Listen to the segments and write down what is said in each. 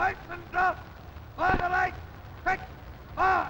Lights and drop! On the light! Quick! On!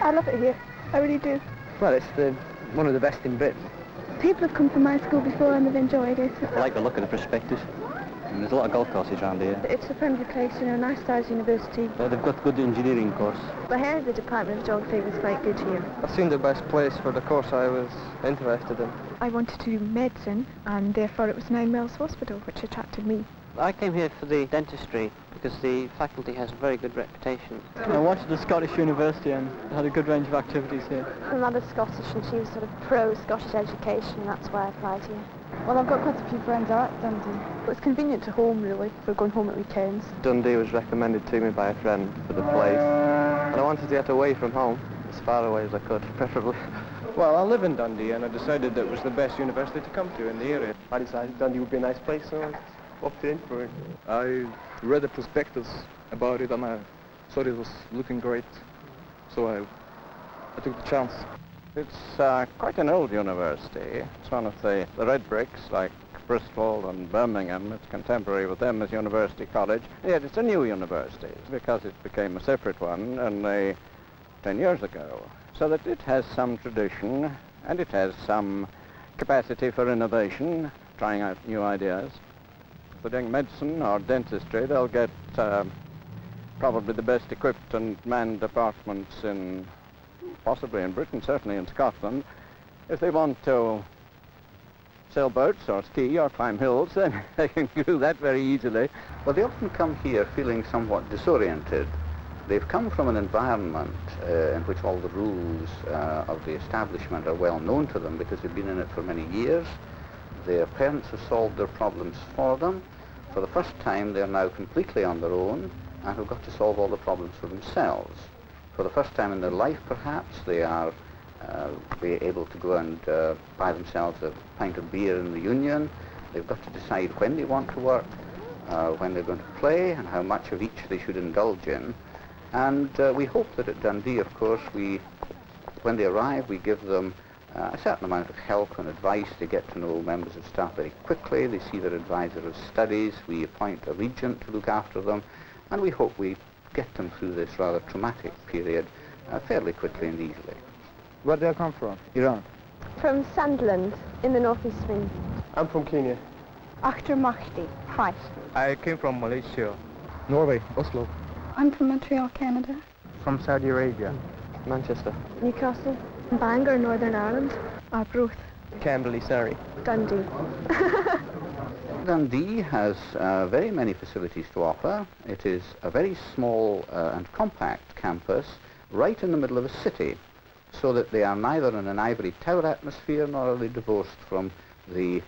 I love it here. I really do. Well, it's one of the best in Britain. People have come from my school before and they've enjoyed it. I like the look of the prospectus. And there's a lot of golf courses around here. It's a friendly place, you know, nice sized university. They've got good engineering course. I heard the Department of Geography was quite good here. It seemed the best place for the course I was interested in. I wanted to do medicine and therefore it was 9 Mills Hospital which attracted me. I came here for the dentistry because the faculty has a very good reputation. I wanted the Scottish University and had a good range of activities here. My mother's Scottish and she was sort of pro-Scottish education and that's why I applied here. Well, I've got quite a few friends out at Dundee. It's convenient to home, really, for going home at weekends. Dundee was recommended to me by a friend for the place. And I wanted to get away from home, as far away as I could, preferably. Well, I live in Dundee and I decided that it was the best university to come to in the area. I decided Dundee would be a nice place, so I opted in for it. I read the prospectus about it and I thought it was looking great, so I took the chance. It's quite an old university. It's one of the red bricks like Bristol and Birmingham. It's contemporary with them as University College. Yet it's a new university because it became a separate one only 10 years ago. So that it has some tradition and it has some capacity for innovation, trying out new ideas. For doing medicine or dentistry, they'll get probably the best equipped and manned departments in, possibly in Britain, certainly in Scotland. If they want to sail boats or ski or climb hills, then they can do that very easily. Well, they often come here feeling somewhat disoriented. They've come from an environment in which all the rules of the establishment are well known to them because they've been in it for many years. Their parents have solved their problems for them. For the first time, they're now completely on their own and have got to solve all the problems for themselves. For the first time in their life, perhaps, they are be able to go and buy themselves a pint of beer in the union. They've got to decide when they want to work, when they're going to play, and how much of each they should indulge in. And we hope that at Dundee, of course, when they arrive, we give them a certain amount of help and advice. They get to know members of staff very quickly. They see their advisor of studies. We appoint a regent to look after them. And we hope we get them through this rather traumatic period fairly quickly and easily. Where do you come from? Iran. From Sunderland, in the northeast of England. I'm from Kenya. Akhtar Mahdi. Hi. I came from Malaysia. Norway, Oslo. I'm from Montreal, Canada. From Saudi Arabia. Manchester. Newcastle. Bangor, Northern Ireland. Arbroath. Camberley, Surrey. Dundee. Dundee has very many facilities to offer. It is a very small and compact campus right in the middle of a city, so that they are neither in an ivory tower atmosphere nor are they divorced from the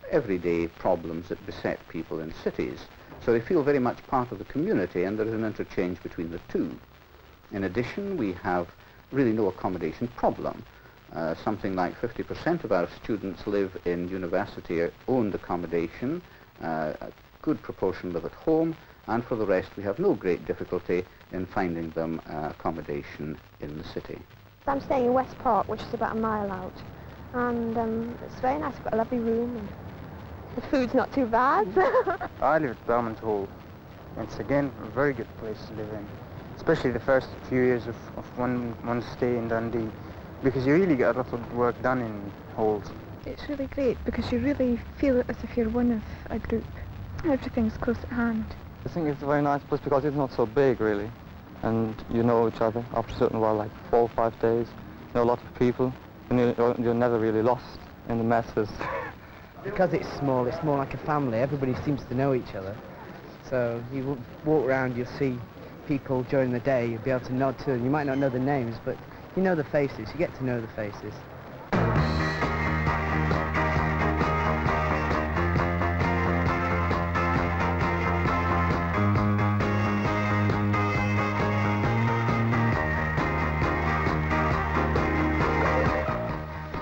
everyday problems that beset people in cities. So they feel very much part of the community, and there is an interchange between the two. In addition, we have really no accommodation problem. Something like 50% of our students live in university-owned accommodation, a good proportion live at home, and for the rest we have no great difficulty in finding them accommodation in the city. I'm staying in West Park, which is about a mile out, and it's very nice. I've got a lovely room, and the food's not too bad. I live at Belmont Hall. It's again a very good place to live in, especially the first few years of one stay in Dundee, because you really get a lot of work done in halls. It's really great because you really feel as if you're one of a group. Everything's close at hand. I think it's a very nice place because it's not so big, really, and you know each other after a certain while, like 4 or 5 days. You know a lot of people, and you're never really lost in the masses. Because it's more like a family. Everybody seems to know each other. So you walk around, you'll see people during the day, you'll be able to nod to them. You might not know the names, but you know the faces. You get to know the faces.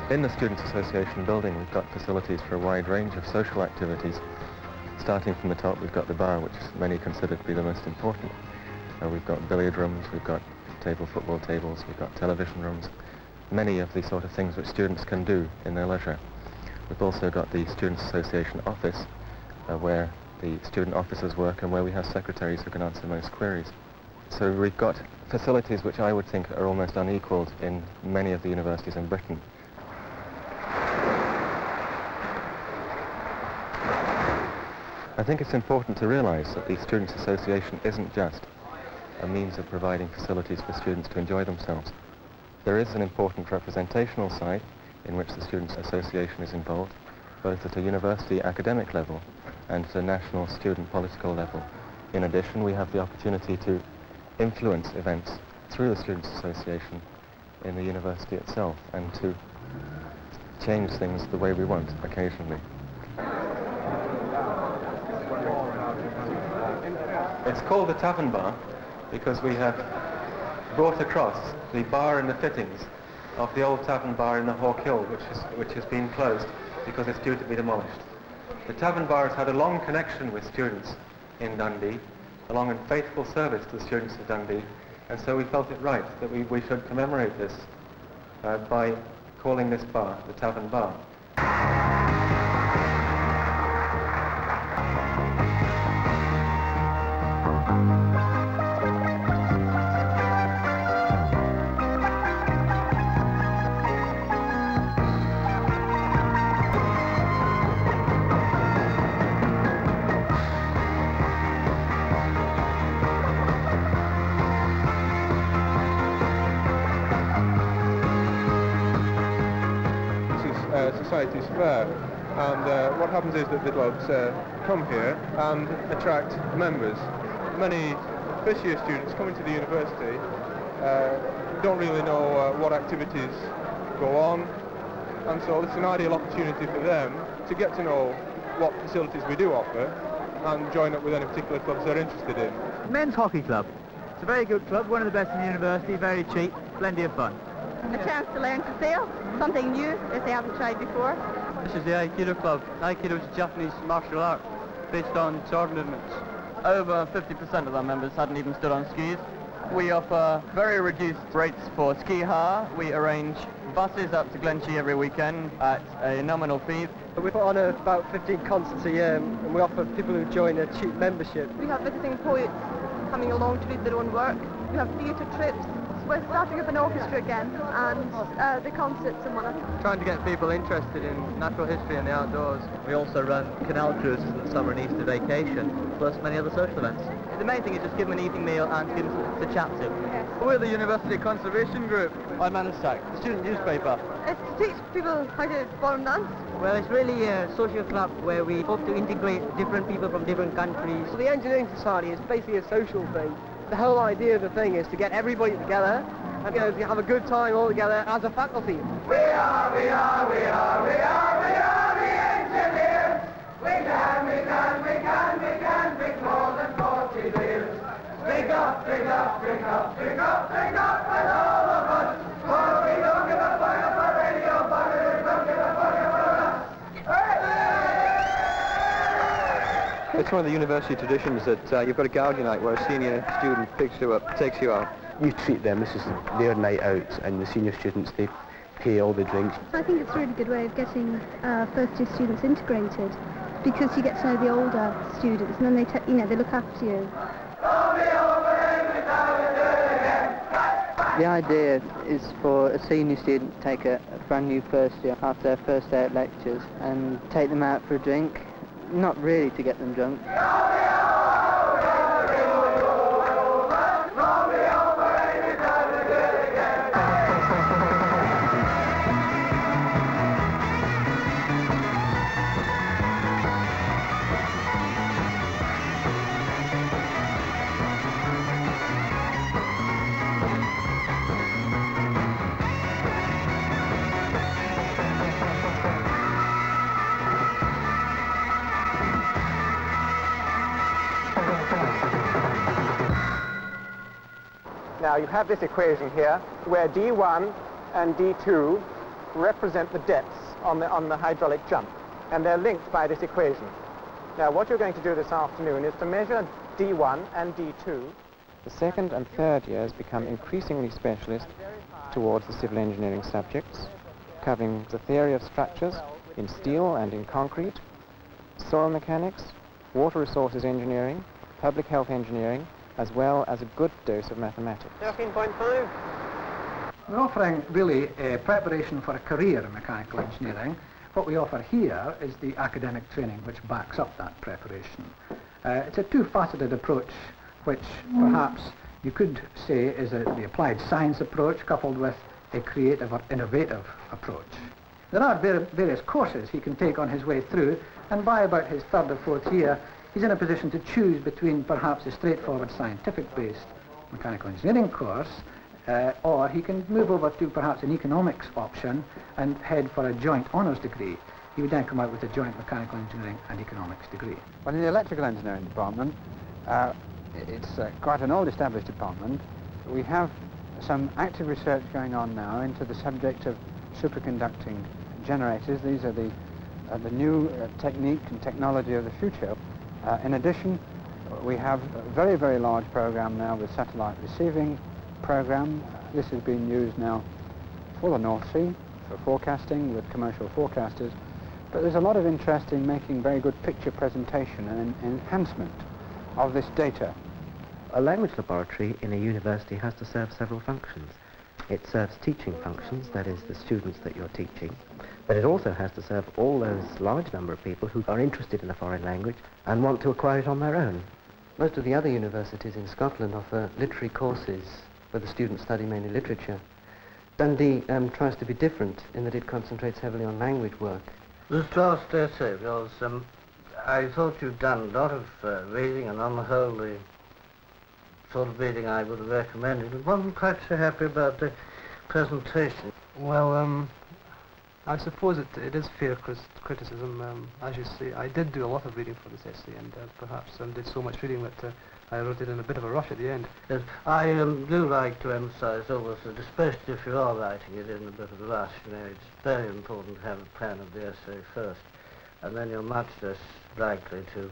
In the Students' Association building, we've got facilities for a wide range of social activities. Starting from the top, we've got the bar, which many consider to be the most important. We've got billiard rooms, we've got football tables, we've got television rooms, many of the sort of things which students can do in their leisure. We've also got the Students' Association office, where the student officers work and where we have secretaries who can answer most queries. So we've got facilities which I would think are almost unequalled in many of the universities in Britain. I think it's important to realise that the Students' Association isn't just a means of providing facilities for students to enjoy themselves. There is an important representational side in which the Students' Association is involved, both at a university academic level and at a national student political level. In addition, we have the opportunity to influence events through the Students' Association in the university itself and to change things the way we want occasionally. It's called the Tavern Bar because we have brought across the bar and the fittings of the old tavern bar in the Hawk Hill, which has been closed because it's due to be demolished. The tavern bar has had a long connection with students in Dundee, a long and faithful service to the students of Dundee, and so we felt it right that we should commemorate this by calling this bar the Tavern Bar. Society's fair, and what happens is that the clubs come here and attract members. Many first-year students coming to the university don't really know what activities go on, and so it's an ideal opportunity for them to get to know what facilities we do offer and join up with any particular clubs they're interested in. Men's Hockey Club. It's a very good club, one of the best in the university, very cheap, plenty of fun. A chance to learn to sail, something new that they haven't tried before. This is the Aikido Club. Aikido is a Japanese martial art based on sword movements. Over 50% of our members hadn't even stood on skis. We offer very reduced rates for ski hire. We arrange buses up to Glenshee every weekend at a nominal fee. We put on about 15 concerts a year, and we offer people who join a cheap membership. We have visiting poets coming along to read their own work. We have theatre trips. We're starting up an orchestra again, and the concerts and whatnot. Trying to get people interested in natural history and the outdoors. We also run canal cruises in the summer and Easter vacation, plus many other social events. The main thing is just give them an evening meal and give them to chat to. Yes. We're the University Conservation Group. I'm Anastac, the student newspaper. It's to teach people how to ballroom dance. Well, it's really a social club where we hope to integrate different people from different countries. Well, the Engineering Society is basically a social thing. The whole idea of the thing is to get everybody together and to have a good time all together as a faculty. We are the engineers. We can big more than 40 years. Big up, and all of us. For we don't give a fuck about radio, but don't give a fuck about us. It's one of the university traditions that you've got a Gaudium night where a senior student takes you out. You treat them, this is their night out, and the senior students, they pay all the drinks. I think it's a really good way of getting first-year students integrated, because you get to know the older students, and then they look after you. The idea is for a senior student to take a brand new first year after their first day at lectures and take them out for a drink, not really to get them drunk. Now you have this equation here where D1 and D2 represent the depths on the hydraulic jump, and they're linked by this equation. Now, what you're going to do this afternoon is to measure D1 and D2. The second and third years become increasingly specialist towards the civil engineering subjects, covering the theory of structures in steel and in concrete, soil mechanics, water resources engineering, public health engineering, as well as a good dose of mathematics. 13.5. We're offering really a preparation for a career in mechanical engineering. What we offer here is the academic training which backs up that preparation. It's a two-faceted approach which perhaps you could say is the applied science approach coupled with a creative or innovative approach. There are various courses he can take on his way through, and by about his third or fourth year he's in a position to choose between perhaps a straightforward scientific-based mechanical engineering course, or he can move over to perhaps an economics option and head for a joint honours degree. He would then come out with a joint mechanical engineering and economics degree. Well, in the electrical engineering department, it's quite an old established department. We have some active research going on now into the subject of superconducting generators. These are the new technique and technology of the future. In addition, we have a very, very large program now with satellite receiving program. This is being used now for the North Sea, for forecasting with commercial forecasters. But there's a lot of interest in making very good picture presentation and enhancement of this data. A language laboratory in a university has to serve several functions. It serves teaching functions, that is, the students that you're teaching, but it also has to serve all those large number of people who are interested in a foreign language and want to acquire it on their own. Most of the other universities in Scotland offer literary courses where the students study mainly literature. Dundee tries to be different in that it concentrates heavily on language work. This last essay was, I thought you'd done a lot of reading, and on the whole the sort of reading I would have recommended. I wasn't quite so happy about the presentation. Well, I suppose it is fair criticism. As you say, I did do a lot of reading for this essay, and perhaps did so much reading that I wrote it in a bit of a rush at the end. Yes, I do like to emphasise always that, especially if you are writing it in a bit of a rush, you know, it's very important to have a plan of the essay first, and then you're much less likely to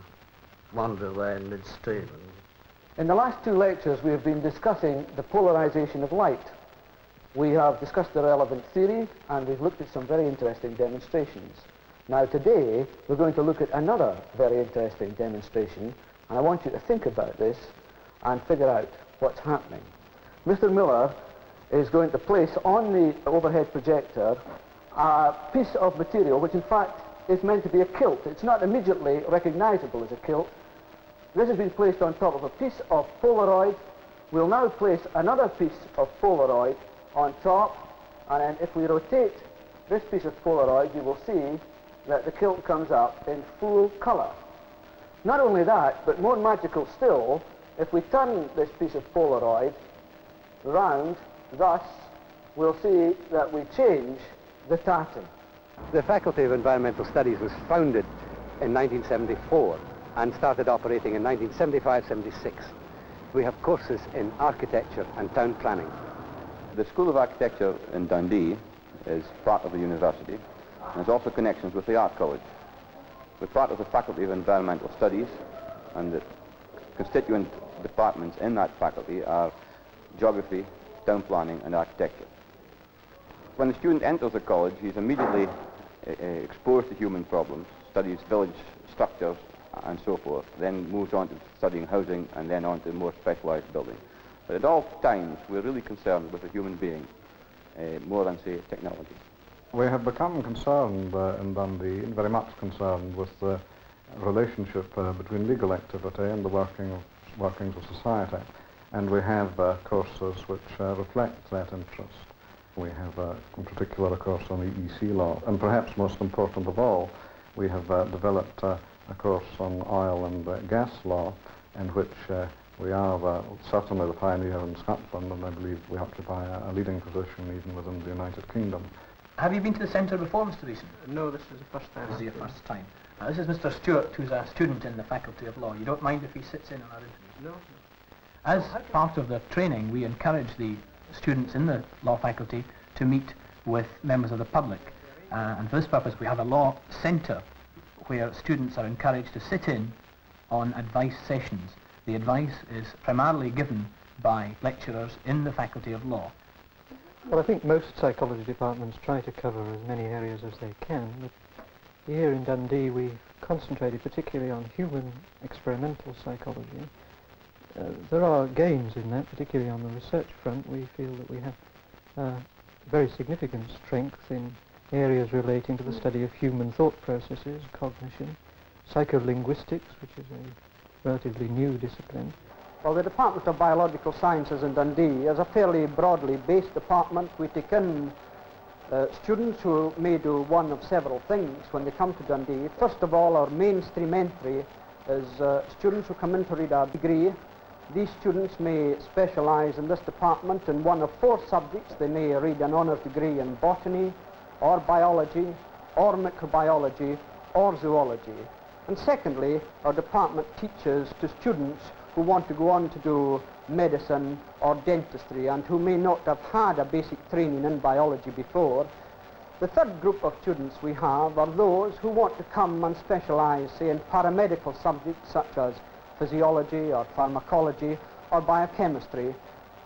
wander away in midstream. In the last two lectures we have been discussing the polarisation of light. We have discussed the relevant theory and we've looked at some very interesting demonstrations. Now today we're going to look at another very interesting demonstration, and I want you to think about this and figure out what's happening. Mr. Miller is going to place on the overhead projector a piece of material which in fact is meant to be a kilt. It's not immediately recognisable as a kilt. This has been placed on top of a piece of Polaroid. We'll now place another piece of Polaroid on top, and then if we rotate this piece of Polaroid, you will see that the kilt comes up in full colour. Not only that, but more magical still, if we turn this piece of Polaroid round, thus, we'll see that we change the tartan. The Faculty of Environmental Studies was founded in 1974 and started operating in 1975-76. We have courses in architecture and town planning. The School of Architecture in Dundee is part of the university, and has also connections with the Art College. We're part of the Faculty of Environmental Studies, and the constituent departments in that faculty are geography, town planning, and architecture. When the student enters the college, he's immediately exposed to human problems, studies village structures and so forth, then moves on to studying housing and then on to more specialised building. But at all times, we're really concerned with the human being, more than, say, technology. We have become concerned in Dundee, very much concerned with the relationship between legal activity and the workings of society. And we have courses which reflect that interest. We have in particular a course on EEC law, and perhaps most important of all, we have developed a course on oil and gas law, in which we are certainly the pioneer in Scotland, and I believe we occupy a leading position even within the United Kingdom. Have you been to the Centre of Reform Studies? No, this is the first time. This is your first time. This is Mr. Stewart, who's a student in the Faculty of Law. You don't mind if he sits in on our interviews? No. As part of the training, we encourage the students in the law faculty to meet with members of the public. And for this purpose we have a law centre where students are encouraged to sit in on advice sessions. The advice is primarily given by lecturers in the Faculty of Law. Well, I think most psychology departments try to cover as many areas as they can, but here in Dundee we've concentrated particularly on human experimental psychology. There are gains in that, particularly on the research front. We feel that we have very significant strength in areas relating to the study of human thought processes, cognition, psycholinguistics, which is a relatively new discipline. Well, the Department of Biological Sciences in Dundee is a fairly broadly based department. We take in students who may do one of several things when they come to Dundee. First of all, our mainstream entry is students who come in to read a degree. These students may specialise in this department in one of 4 subjects. They may read an honours degree in botany, or biology, or microbiology, or zoology. And secondly, our department teaches to students who want to go on to do medicine or dentistry and who may not have had a basic training in biology before. The third group of students we have are those who want to come and specialise, say, in paramedical subjects such as physiology or pharmacology or biochemistry.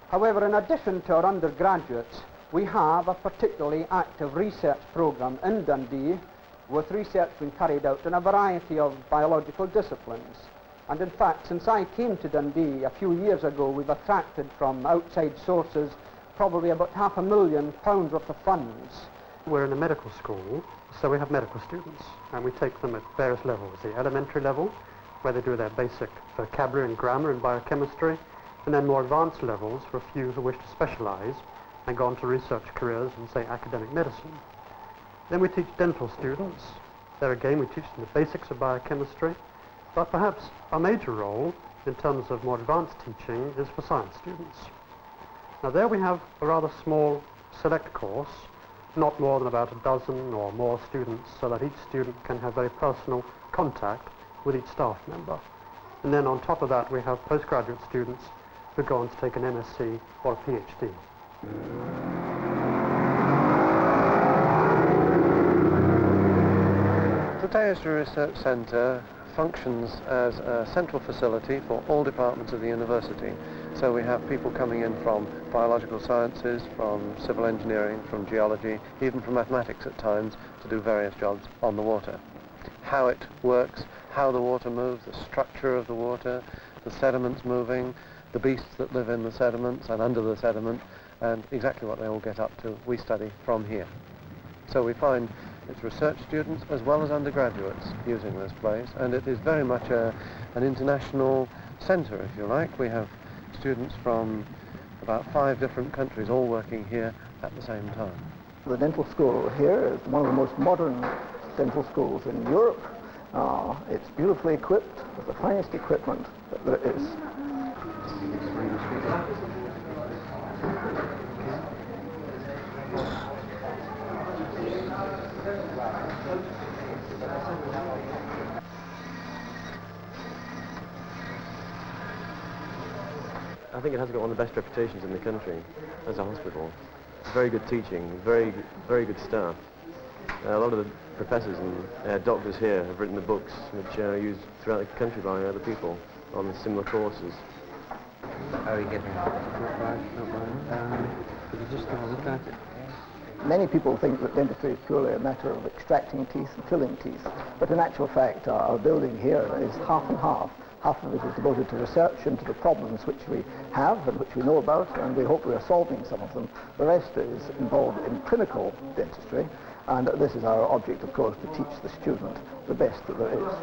However, in addition to our undergraduates, we have a particularly active research programme in Dundee with research being carried out in a variety of biological disciplines. And in fact, since I came to Dundee a few years ago, we've attracted from outside sources probably about £500,000 worth of funds. We're in a medical school, so we have medical students, and we take them at various levels. The elementary level, where they do their basic vocabulary and grammar and biochemistry, and then more advanced levels for a few who wish to specialise and go on to research careers in, say, academic medicine. Then we teach dental students. There again, we teach them the basics of biochemistry, but perhaps our major role in terms of more advanced teaching is for science students. Now there we have a rather small select course, not more than about a dozen or more students, so that each student can have very personal contact with each staff member. And then on top of that we have postgraduate students who go on to take an MSc or a PhD. The Tayside Research Centre functions as a central facility for all departments of the university. So we have people coming in from biological sciences, from civil engineering, from geology, even from mathematics at times, to do various jobs on the water. How it works, how the water moves, the structure of the water, the sediments moving, the beasts that live in the sediments and under the sediment, and exactly what they all get up to, we study from here. So we find it's research students as well as undergraduates using this place, and it is very much an international centre, if you like. We have students from about 5 different countries all working here at the same time. The dental school here is one of the most modern dental schools in Europe. It's beautifully equipped with the finest equipment that there is. I think it has got one of the best reputations in the country as a hospital. Very good teaching, very good staff. A lot of the professors and doctors here have written the books which are used throughout the country by other people on similar courses. How are you getting on? Could you just have a look at it? Many people think that dentistry is purely a matter of extracting teeth and filling teeth, but in actual fact our building here is half and half. Half of it is devoted to research into the problems which we have and which we know about, and we hope we are solving some of them. The rest is involved in clinical dentistry, and this is our object, of course, to teach the student the best that there is.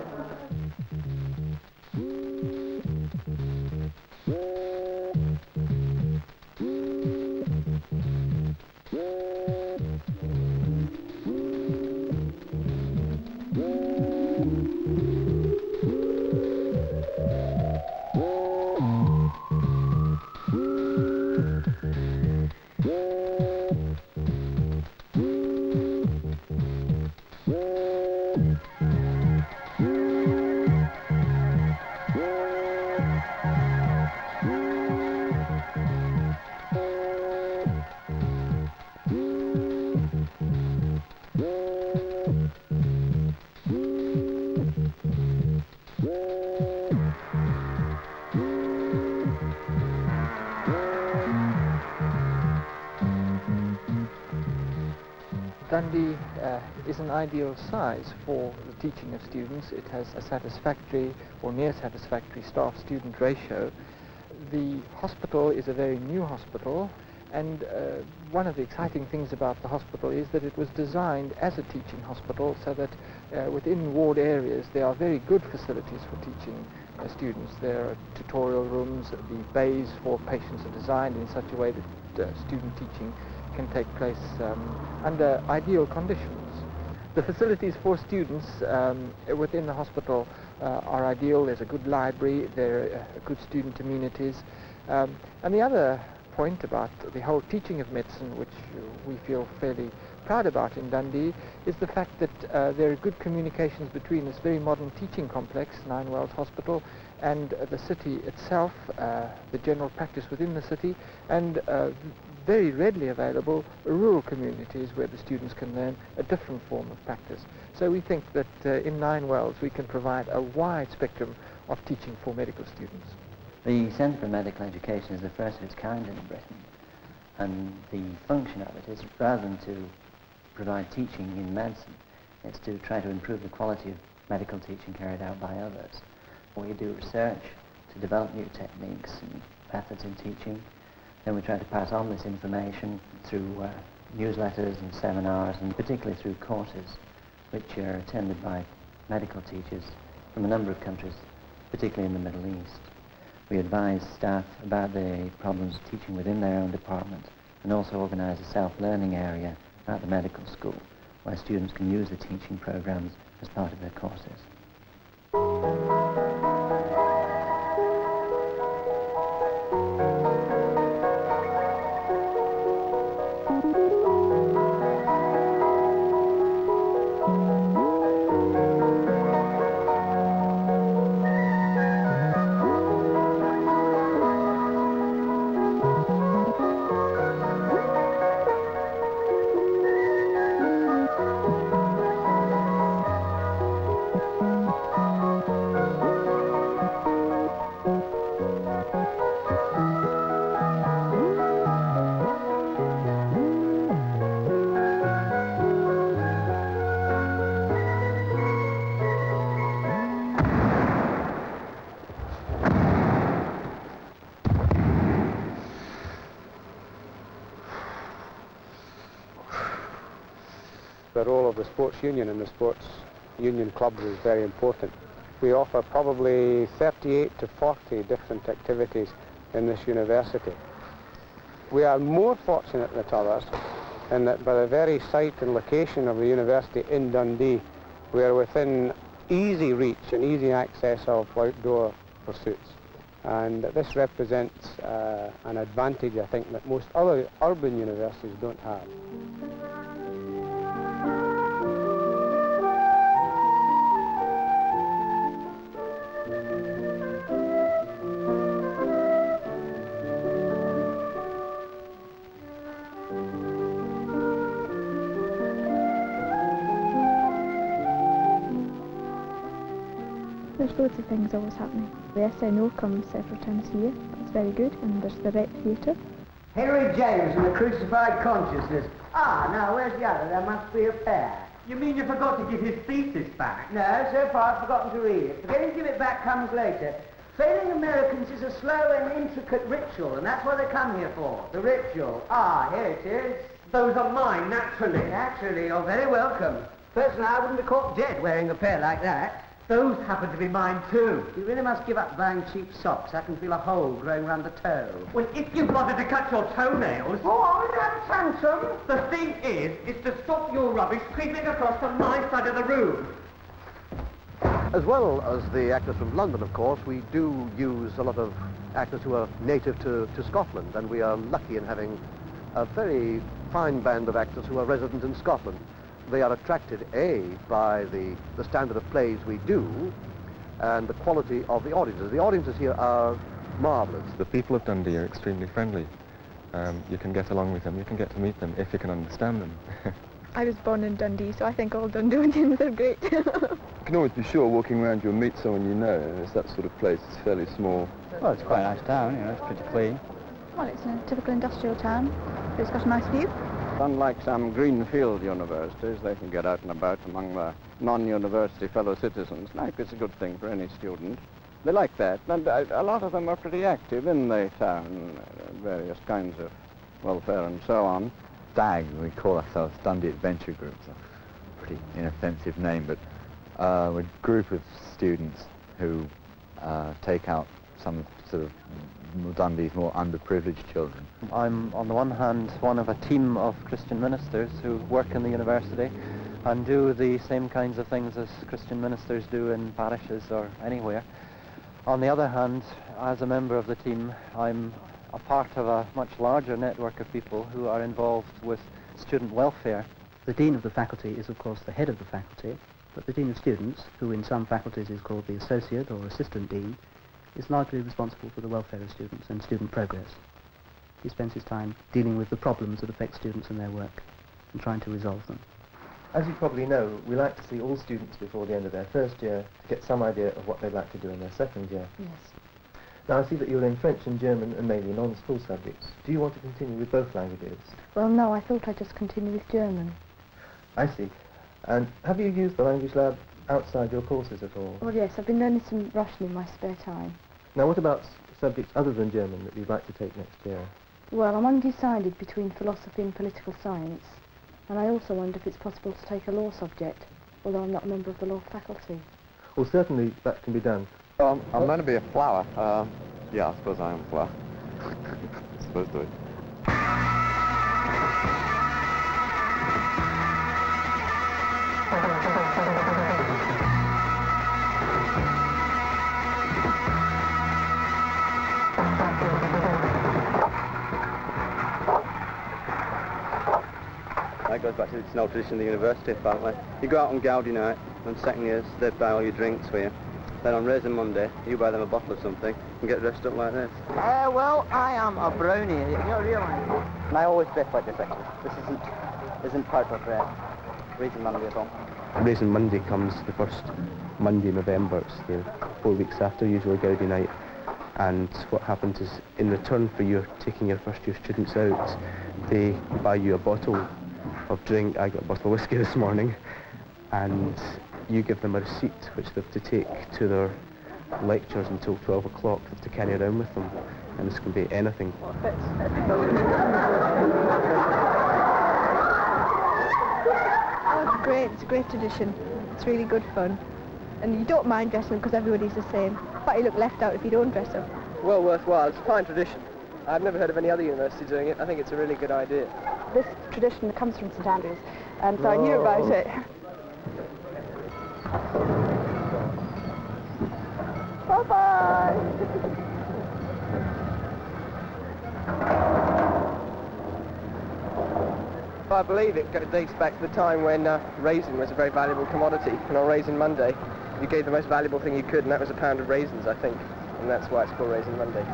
Dundee is an ideal size for the teaching of students. It has a satisfactory or near satisfactory staff-student ratio. The hospital is a very new hospital, and one of the exciting things about the hospital is that it was designed as a teaching hospital, so that within ward areas there are very good facilities for teaching students. There are tutorial rooms, the bays for patients are designed in such a way that student teaching can take place under ideal conditions. The facilities for students within the hospital are ideal. There's a good library, there are good student amenities, and the other point about the whole teaching of medicine, which we feel fairly proud about in Dundee, is the fact that there are good communications between this very modern teaching complex, Nine Wells Hospital, and the city itself, the general practice within the city, and very readily available rural communities where the students can learn a different form of practice. So we think that in Nine Wells we can provide a wide spectrum of teaching for medical students. The Centre for Medical Education is the first of its kind in Britain, and the function of it is, rather than to provide teaching in medicine, it's to try to improve the quality of medical teaching carried out by others. We do research to develop new techniques and methods in teaching. Then we try to pass on this information through newsletters and seminars, and particularly through courses which are attended by medical teachers from a number of countries, particularly in the Middle East. We advise staff about the problems of teaching within their own department, and also organise a self-learning area at the medical school where students can use the teaching programs as part of their courses. The role of the sports union and the sports union clubs is very important. We offer probably 38 to 40 different activities in this university. We are more fortunate than others in that by the very site and location of the university in Dundee, we are within easy reach and easy access of outdoor pursuits. And this represents an advantage, I think, that most other urban universities don't have. There's loads of things always happening. The SNO comes several times a year. That's very good. And there's the Rec Theatre. Henry James and the Crucified Consciousness. Ah, now where's the other? There must be a pair. You mean you forgot to give his thesis back? No, so far I've forgotten to read it. Forgetting to give it back comes later. Failing Americans is a slow and intricate ritual, and that's what they come here for. The ritual. Ah, here it is. Those are mine, naturally. Naturally, you're very welcome. Personally, I wouldn't be caught dead wearing a pair like that. Those happen to be mine too. You really must give up buying cheap socks. I can feel a hole growing round the toe. Well, if you wanted to cut your toenails... Go on, have tantrum. The thing is to stop your rubbish creeping across to my side of the room. As well as the actors from London, of course, we do use a lot of actors who are native to Scotland, and we are lucky in having a very fine band of actors who are resident in Scotland. They are attracted, A, by the standard of plays we do, and the quality of the audiences. The audiences here are marvellous. The people of Dundee are extremely friendly. You can get along with them, you can get to meet them if you can understand them. I was born in Dundee, so I think all Dundonians are great. You can always be sure walking around you'll meet someone you know, and it's that sort of place. It's fairly small. Well, it's quite a nice town, you know, it's pretty clean. Well, it's a typical industrial town, but it's got a nice view. Unlike some greenfield universities, they can get out and about among the non-university fellow citizens. Like, it's a good thing for any student. They like that, and a lot of them are pretty active in the town, various kinds of welfare and so on. DAG, we call ourselves Dundee Adventure Group. It's a pretty inoffensive name, but we're a group of students who take out some sort of Dundee's more underprivileged children. I'm, on the one hand, one of a team of Christian ministers who work in the university and do the same kinds of things as Christian ministers do in parishes or anywhere. On the other hand, as a member of the team, I'm a part of a much larger network of people who are involved with student welfare. The Dean of the Faculty is, of course, the head of the faculty, but the Dean of Students, who in some faculties is called the Associate or Assistant Dean, is largely responsible for the welfare of students and student progress. He spends his time dealing with the problems that affect students and their work and trying to resolve them. As you probably know, we like to see all students before the end of their first year to get some idea of what they'd like to do in their second year. Yes. Now, I see that you're in French and German and mainly non-school subjects. Do you want to continue with both languages? Well, no, I thought I'd just continue with German. I see. And have you used the language lab outside your courses at all? Well, yes, I've been learning some Russian in my spare time. Now, what about subjects other than German that you'd like to take next year? Well, I'm undecided between philosophy and political science, and I also wonder if it's possible to take a law subject, although I'm not a member of the law faculty. Well, certainly that can be done. I'm going to be a flower. Yeah, I suppose I am a flower. I'm supposed to. That goes back to it's an old tradition of the university, apparently. You go out on Gaudi night, and second years, they buy all your drinks for you. Then on Raisin Monday, you buy them a bottle of something and get dressed up like this. Well, I am a brownie, you don't realise. And I always dress like this, actually. This isn't part of Raisin Monday at all. Raisin Monday comes the first Monday in November. It's the 4 weeks after usually Gaudi night. And what happens is, in return for you taking your first year students out, they buy you a bottle of drink. I got a bottle of whiskey this morning, and you give them a receipt which they have to take to their lectures until 12 o'clock. They have to carry around with them, and this can be anything. Oh, it's great. It's a great tradition. It's really good fun. And you don't mind dressing because everybody's the same. In fact, you look left out if you don't dress up. Well worthwhile. It's a fine tradition. I've never heard of any other university doing it. I think it's a really good idea. This tradition comes from St Andrews, and so I knew about it. Bye-bye! I believe it dates back to the time when raisin was a very valuable commodity, and on Raisin Monday you gave the most valuable thing you could, and that was a pound of raisins, I think, and that's why it's called Raisin Monday.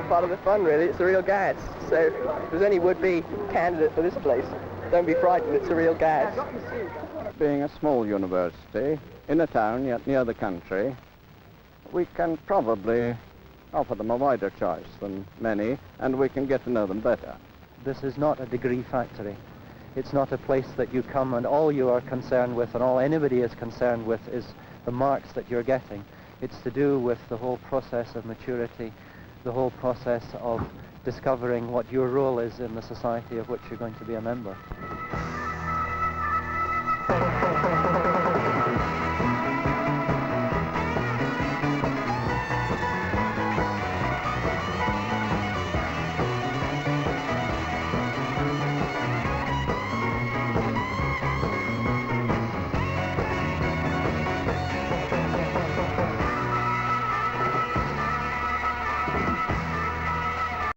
Part of the fun, really. It's a real gas. So if there's any would-be candidate for this place, don't be frightened, it's a real gas. Being a small university in a town yet near the country, we can probably offer them a wider choice than many, and we can get to know them better. This is not a degree factory. It's not a place that you come and all you are concerned with and all anybody is concerned with is the marks that you're getting. It's to do with the whole process of maturity, the whole process of discovering what your role is in the society of which you're going to be a member.